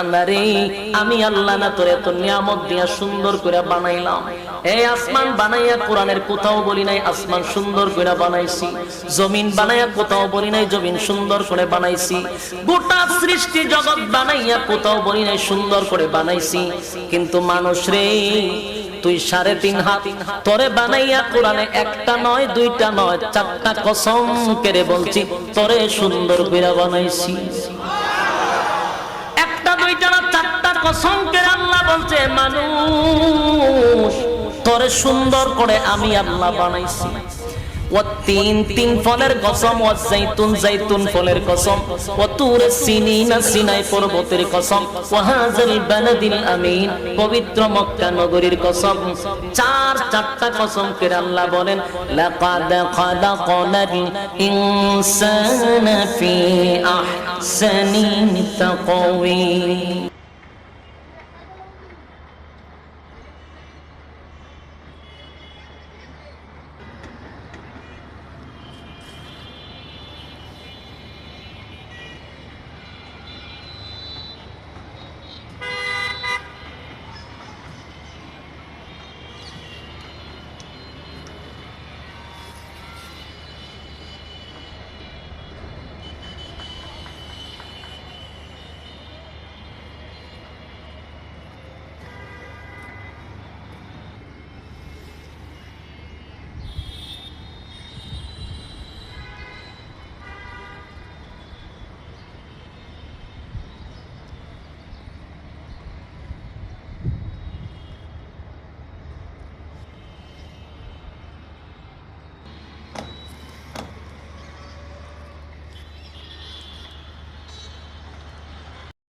আল্লাহরে আমি আল্লাহ না তোরে এত নিয়ামত দিয়া সুন্দর করে বানাইলাম। এই আসমান বানাইয়া কোরআনের কোথাও বলি নাই আসমান সুন্দর করে বানাইছি, জমিন বানাইয়া কোথাও বলি নাই জমিন সুন্দর করে বানাইছি, গোটা সৃষ্টি জগৎ বানাইয়া কোথাও বলি নাই সুন্দর করে বানাইছি। কিন্তু মানুষ রে তুই 3.5 হাত তোরে বানাইয়া কোরআনে একটা নয় দুইটা নয় 4টা কসম করে বলছি তোরে সুন্দর করে বানাইছি। কসম করে আল্লাহ বলছে মানুষ তোরে সুন্দর করে আমি আল্লাহ বানাইছি। ও তিন ফলের কসম, ও জাইতুন ফলের কসম, ও তুর সিনিনা সিনাই পর্বতের কসম, ও হাযাল বালাদিল আমিন পবিত্র মক্কা নগরীর কসম। চারটা কসম করে আল্লাহ বলেন লাকাদ খালাকনাল ইনসানা ফি আহসানি তাকওয়িম।